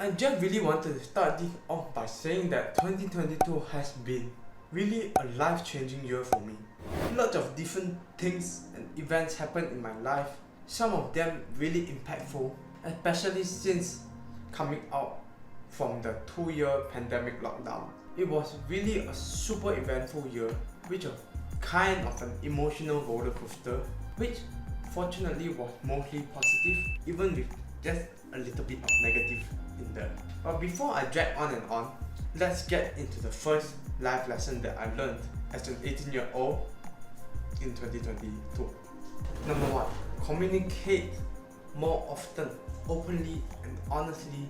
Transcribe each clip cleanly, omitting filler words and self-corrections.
I just really wanted to start this off by saying that 2022 has been really a life-changing year for me. Lots of different things and events happened in my life, some of them really impactful, especially since coming out from the 2-year pandemic lockdown. It was really a super eventful year, which was kind of an emotional roller coaster, which fortunately was mostly positive, even with just a little bit of negative in there. But before I drag on and on, let's get into the first life lesson that I learned as an 18-year-old in 2022. Number 1, communicate more often, openly and honestly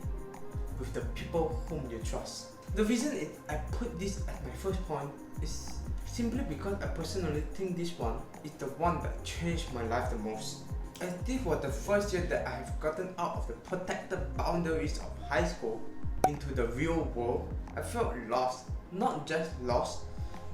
with the people whom you trust. The reason I put this as my first point is simply because I personally think this one is the one that changed my life the most. As this was the first year that I have gotten out of the protected boundaries of high school into the real world, I felt lost. Not just lost,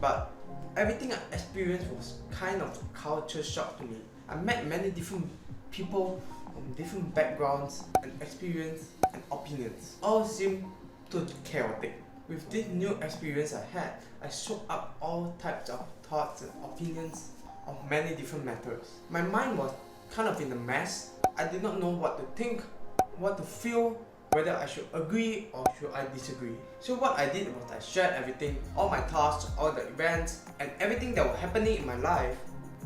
but everything I experienced was kind of a culture shock to me. I met many different people from different backgrounds and experience and opinions. All seemed too chaotic. With this new experience I had, I soaked up all types of thoughts and opinions of many different matters. My mind was kind of in a mess. I did not know what to think, what to feel, whether I should agree or should I disagree. So what I did was I shared everything, all my thoughts, all the events, and everything that was happening in my life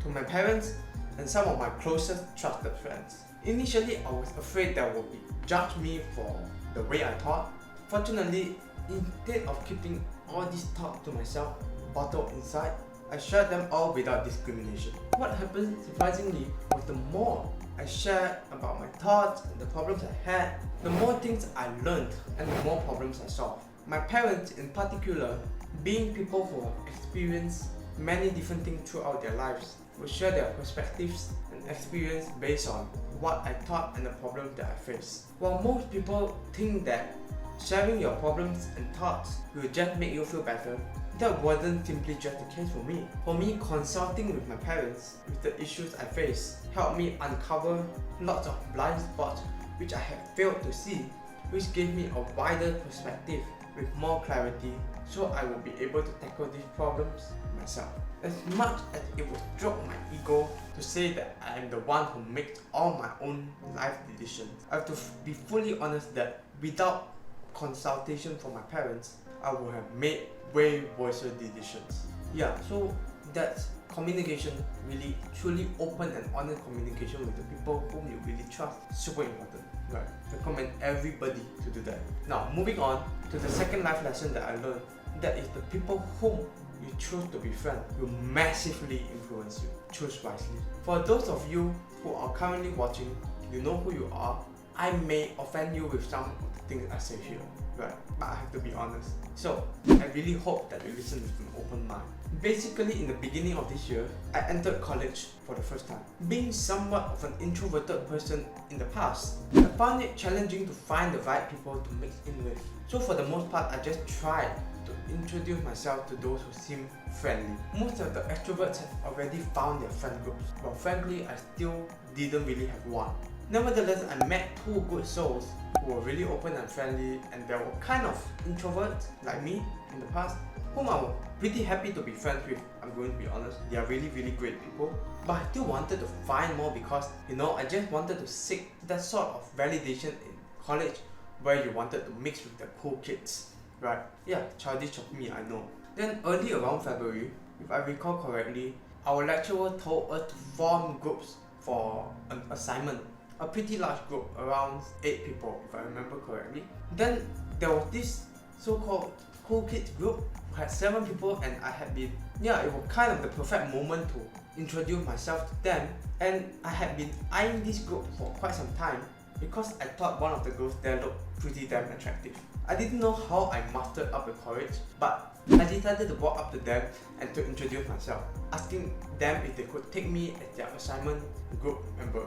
to my parents and some of my closest trusted friends. Initially, I was afraid they would judge me for the way I thought. Fortunately, instead of keeping all these thoughts to myself, bottled inside, I shared them all without discrimination. What happened surprisingly was the more I shared about my thoughts and the problems I had, the more things I learned and the more problems I solved. My parents in particular, being people who have experienced many different things throughout their lives, will share their perspectives and experience based on what I thought and the problems that I faced. While most people think that sharing your problems and thoughts will just make you feel better, that wasn't simply just the case for me. For me, consulting with my parents with the issues I faced helped me uncover lots of blind spots which I had failed to see, which gave me a wider perspective with more clarity, so I will be able to tackle these problems myself. As much as it would stroke my ego to say that I am the one who makes all my own life decisions, I have to be fully honest that without consultation from my parents, I would have made way worse decisions. Yeah, so that's communication, really truly open and honest communication with the people whom you really trust, super important. Right, recommend everybody to do that. Now, moving on to the second life lesson that I learned, that is the people whom you choose to befriend will massively influence you. Choose wisely. For those of you who are currently watching, you know who you are. I may offend you with some of the things I say here, right? But I have to be honest. So, I really hope that you listen with an open mind. Basically, in the beginning of this year, I entered college for the first time. Being somewhat of an introverted person in the past, I found it challenging to find the right people to mix in with. So for the most part, I just tried to introduce myself to those who seem friendly. Most of the extroverts have already found their friend groups, but frankly, I still didn't really have one. Nevertheless, I met two good souls who were really open and friendly, and they were kind of introverts like me in the past, whom I was pretty happy to be friends with. I'm going to be honest, they are really great people. But I still wanted to find more because, I just wanted to seek that sort of validation in college where you wanted to mix with the cool kids, right? Yeah, childish of me, I know. Then early around February, if I recall correctly, our lecturer told us to form groups for an assignment. A pretty large group, around 8 people if I remember correctly. Then there was this so-called cool kids group who had 7 people, and I had been, it was kind of the perfect moment to introduce myself to them, and I had been eyeing this group for quite some time because I thought one of the girls there looked pretty damn attractive. I didn't know how I mustered up the courage, but I decided to walk up to them and to introduce myself, asking them if they could take me as their assignment group member.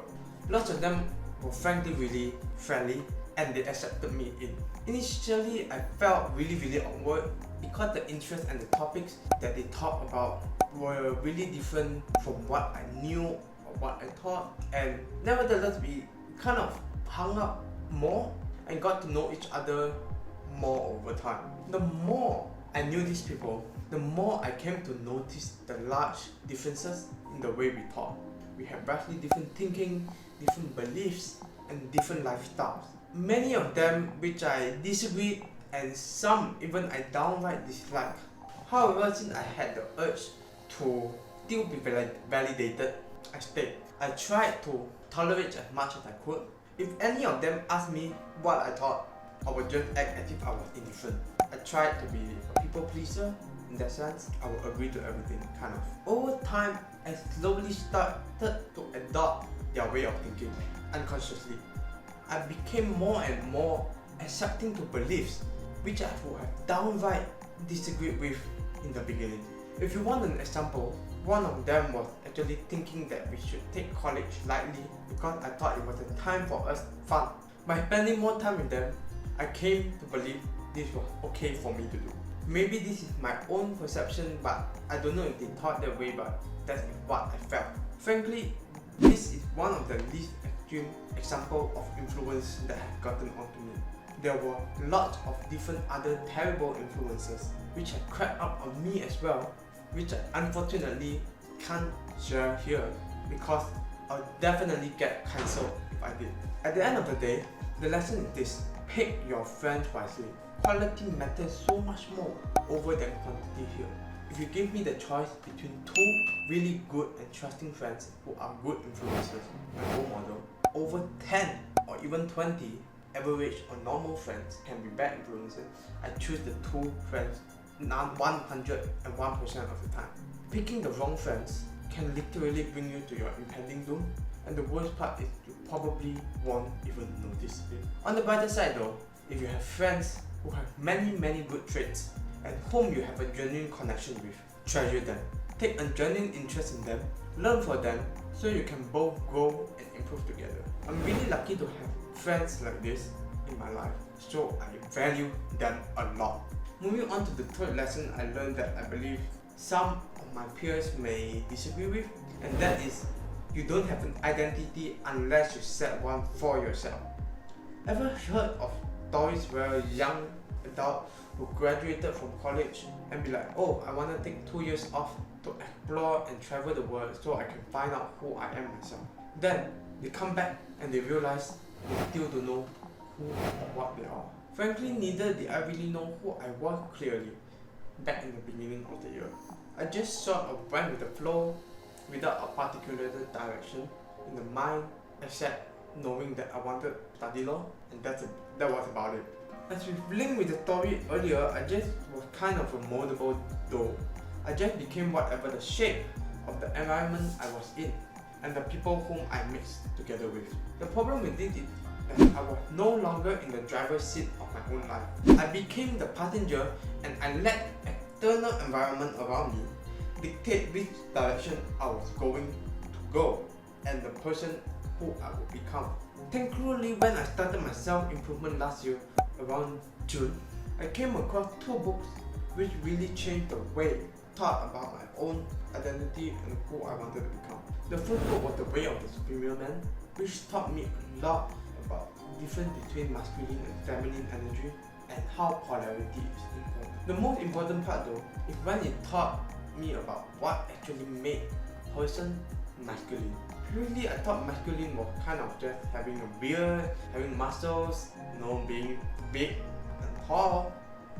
Lots of them were frankly really friendly and they accepted me in. Initially, I felt really awkward because the interests and the topics that they talked about were really different from what I knew or what I thought, and nevertheless we kind of hung up more and got to know each other more over time. The more I knew these people, the more I came to notice the large differences in the way we thought. We had vastly different thinking, different beliefs, and different lifestyles. Many of them which I disagreed, and some even I downright disliked. However, since I had the urge to still be validated, I stayed. I tried to tolerate as much as I could. If any of them asked me what I thought, I would just act as if I was indifferent. I tried to be a people pleaser. In that sense, I would agree to everything, kind of. Over time, I slowly started to adopt their way of thinking, unconsciously. I became more and more accepting to beliefs which I would have downright disagreed with in the beginning. If you want an example, one of them was actually thinking that we should take college lightly because I thought it was a time for us fun. By spending more time with them, I came to believe this was okay for me to do. Maybe this is my own perception, but I don't know if they thought that way, but that's what I felt. Frankly, this is one of the least extreme examples of influence that have gotten onto me. There were lots of different other terrible influences which had crept up on me as well, which I unfortunately can't share here because I'll definitely get cancelled if I did. At the end of the day, the lesson is this: pick your friends wisely. Quality matters so much more over than quantity here. If you give me the choice between two really good and trusting friends who are good influences and role model, over 10 or even 20 average or normal friends can be bad influences, I choose the two friends 101% of the time. Picking the wrong friends can literally bring you to your impending doom, and the worst part is you probably won't even notice it. On the brighter side though, if you have friends who have many good traits and whom you have a genuine connection with, treasure them. Take a genuine interest in them, learn from them, so you can both grow and improve together. I'm really lucky to have friends like this in my life, so I value them a lot. Moving on to the third lesson I learned that I believe some of my peers may disagree with, and that is you don't have an identity unless you set one for yourself. Ever heard of stories where a young adult who graduated from college and be like, oh, I want to take 2 years off to explore and travel the world so I can find out who I am myself. Then they come back and they realize they still don't know who or what they are. Frankly, neither did I really know who I was clearly back in the beginning of the year. I just sort of went with the flow without a particular direction in the mind, except knowing that I wanted to study law, and that was about it. As we linked with the story earlier, I just was kind of a moldable dough. I just became whatever the shape of the environment I was in and the people whom I mixed together with. The problem with it is that I was no longer in the driver's seat of my own life. I became the passenger, and I let external environment around me dictate which direction I was going to go and the person who I would become. Thankfully, when I started my self-improvement last year around June, I came across 2 books which really changed the way I thought about my own identity and who I wanted to become. The first book was The Way of the Superior Man, which taught me a lot about the difference between masculine and feminine energy and how polarity is important. The most important part though is when it taught me about what actually made a person masculine. Previously, I thought masculine was kind of just having a beard, having muscles, being big and tall.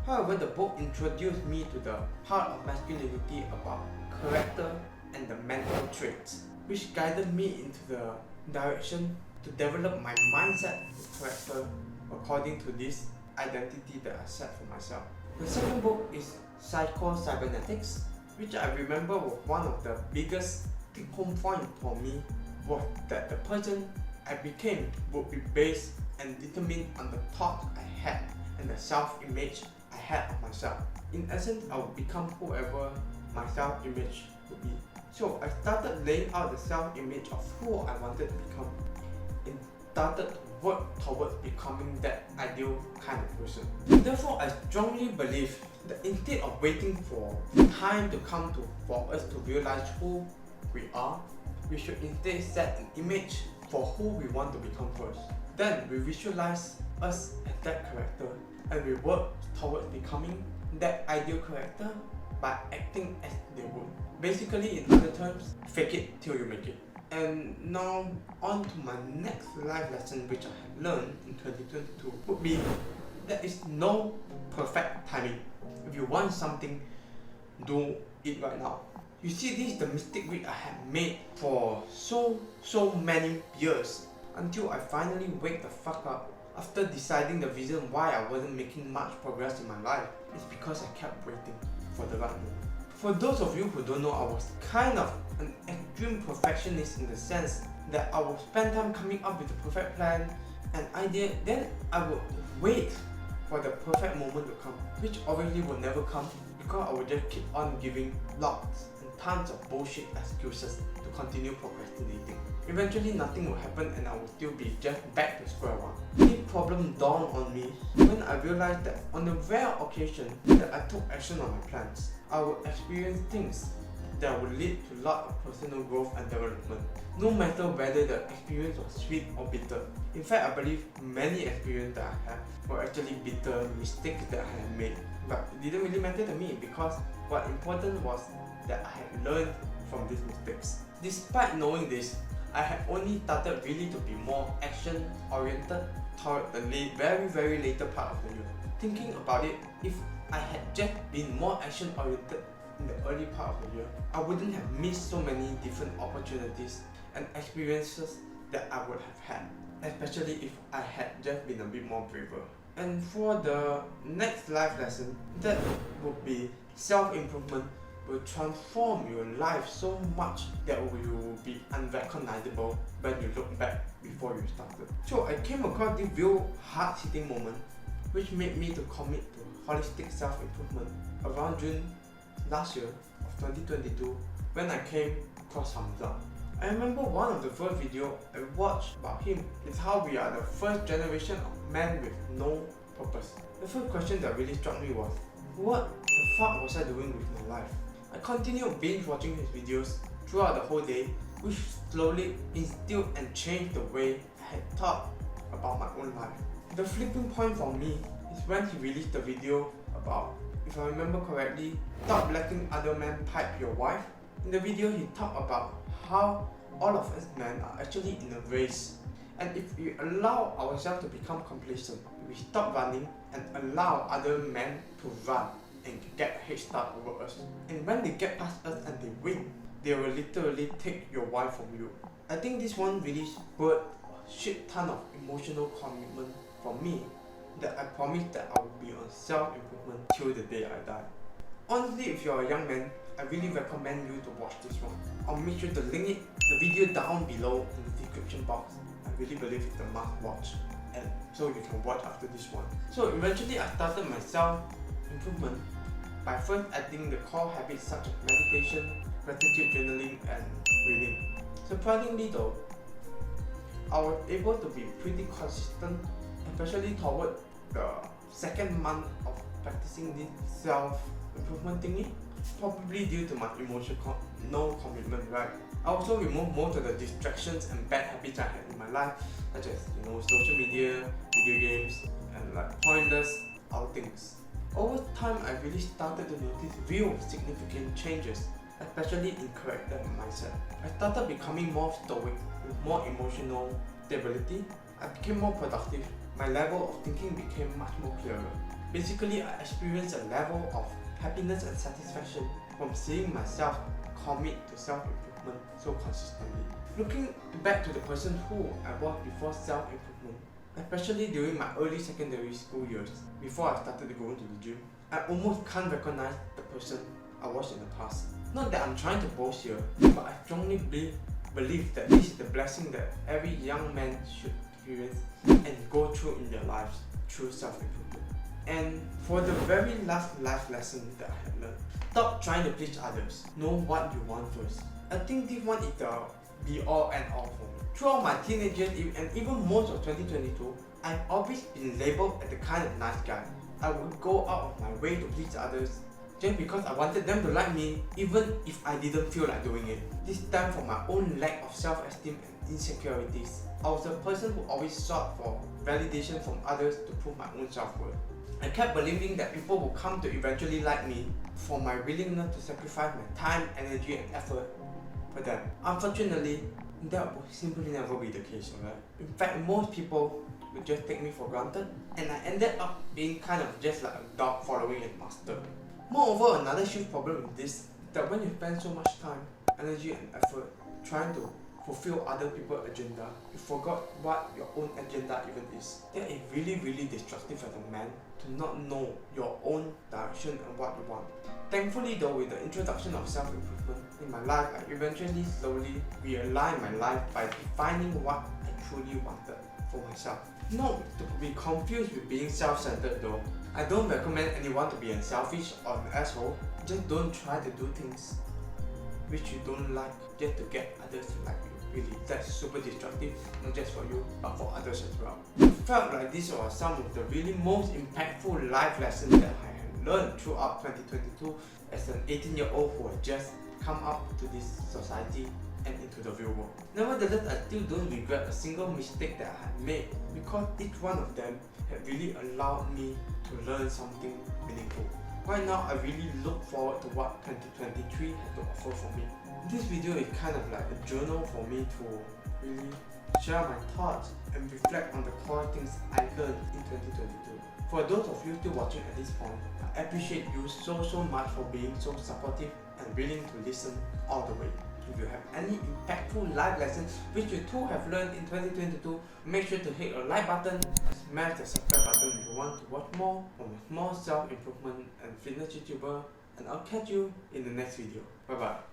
However, the book introduced me to the part of masculinity about character and the mental traits, which guided me into the direction to develop my mindset and character according to this identity that I set for myself. The second book is Psycho-Cybernetics, which I remember was one of the biggest take-home points for me, was that the person I became would be based and determined on the thoughts I had and the self-image I had of myself. In essence, I would become whoever my self-image would be. So I started laying out the self-image of who I wanted to become and started to work towards becoming that ideal kind of person. Therefore, I strongly believe that instead of waiting for time to come for us to realize who we are, we should instead set an image for who we want to become first. Then we visualize us as that character, and we work towards becoming that ideal character by acting as they would. Basically, in other terms, fake it till you make it. And now on to my next life lesson which I have learned in 2022 would be there is no perfect timing. If you want something, do it right now. You see, this is the mistake which I had made for so many years until I finally wake the fuck up after deciding the reason why I wasn't making much progress in my life is because I kept waiting for the right moment. For those of you who don't know, I was kind of an extreme perfectionist in the sense that I would spend time coming up with the perfect plan and idea, then I would wait for the perfect moment to come, which obviously would never come because I would just keep on giving lots and tons of bullshit excuses to continue procrastinating. Eventually nothing would happen and I would still be just back to square one. This problem dawned on me when I realized that on the rare occasion that I took action on my plans, I would experience things that would lead to a lot of personal growth and development, no matter whether the experience was sweet or bitter. In fact, I believe many experiences that I had were actually bitter mistakes that I had made, but it didn't really matter to me because what important was that I had learned from these mistakes. Despite knowing this, I had only started really to be more action oriented toward the very later part of the year. Thinking about it, if I had just been more action oriented in the early part of the year, I wouldn't have missed so many different opportunities and experiences that I would have had, especially if I had just been a bit more braver. And for the next life lesson, that would be self-improvement will transform your life so much that you will be unrecognizable when you look back before you started. So I came across this real hard-hitting moment which made me to commit to holistic self-improvement around June last year of 2022 when I came across Hamza. I remember one of the first video I watched about him is how we are the first generation of men with no purpose. The first question that really struck me was, what the fuck was I doing with my life? I continued binge watching his videos throughout the whole day, which slowly instilled and changed the way I had thought about my own life. The flipping point for me is when he released the video about, if I remember correctly, stop letting other men pipe your wife. In the video he talked about how all of us men are actually in a race, and if we allow ourselves to become complacent, we stop running and allow other men to run and get a head start over us. And when they get past us and they win, they will literally take your wife from you. I think this one really spurred a shit ton of emotional commitment for me that I promised that I would be on self-improvement till the day I die. Honestly, if you're a young man, I really recommend you to watch this one. I'll make sure to link the video down below in the description box. I really believe it's a must watch, and so you can watch after this one. So eventually I started my self-improvement by first adding the core habits such as meditation, gratitude journaling and reading. Surprisingly though, I was able to be pretty consistent, especially toward the second month of practicing this self-improvement thingy, probably due to my no commitment, right? I also removed most of the distractions and bad habits I had in my life, such as social media, video games, and pointless outings. Over time, I really started to notice real significant changes, especially in character and mindset. I started becoming more stoic, with more emotional stability. I became more productive. My level of thinking became much more clearer. Basically, I experienced a level of happiness and satisfaction from seeing myself commit to self-improvement so consistently. Looking back to the person who I was before self-improvement, especially during my early secondary school years, before I started going to the gym, I almost can't recognize the person I was in the past. Not that I'm trying to boast here, but I strongly believe that this is the blessing that every young man should experience and go through in their lives through self-improvement. And for the very last life lesson that I had learned, stop trying to please others. Know what you want first. I think this one is the be all and all for me. Throughout my teenage years and even most of 2022, I've always been labelled as the kind of nice guy. I would go out of my way to please others, just because I wanted them to like me even if I didn't feel like doing it. This stemmed from my own lack of self-esteem and insecurities. I was a person who always sought for validation from others to prove my own self-worth. I kept believing that people would come to eventually like me for my willingness to sacrifice my time, energy and effort for them. Unfortunately, that would simply never be the case, alright? In fact, most people would just take me for granted, and I ended up being kind of just like a dog following its master. Moreover, another huge problem with this is that when you spend so much time, energy and effort trying to fulfill other people's agenda, you forgot what your own agenda even is. That is really destructive as a man to not know your own direction and what you want. Thankfully though, with the introduction of self-improvement in my life, I eventually slowly realigned my life by defining what I truly wanted for myself. Not to be confused with being self-centered though. I don't recommend anyone to be selfish or an asshole. Just don't try to do things which you don't like just to get others to like you. Really, that's super destructive, not just for you, but for others as well. I felt like these were some of the really most impactful life lessons that I had learned throughout 2022 as an 18-year-old who had just come up to this society and into the real world. Nevertheless, I still don't regret a single mistake that I had made because each one of them had really allowed me to learn something meaningful. Right now, I really look forward to what 2023 has to offer for me. This video is kind of like a journal for me to really share my thoughts and reflect on the core things I learned in 2022. For those of you still watching at this point, I appreciate you so much for being so supportive and willing to listen all the way. If you have any impactful life lessons which you too have learned in 2022, make sure to hit the like button and smash the subscribe button if you want to watch more from a small self-improvement and fitness YouTuber, and I'll catch you in the next video. Bye bye.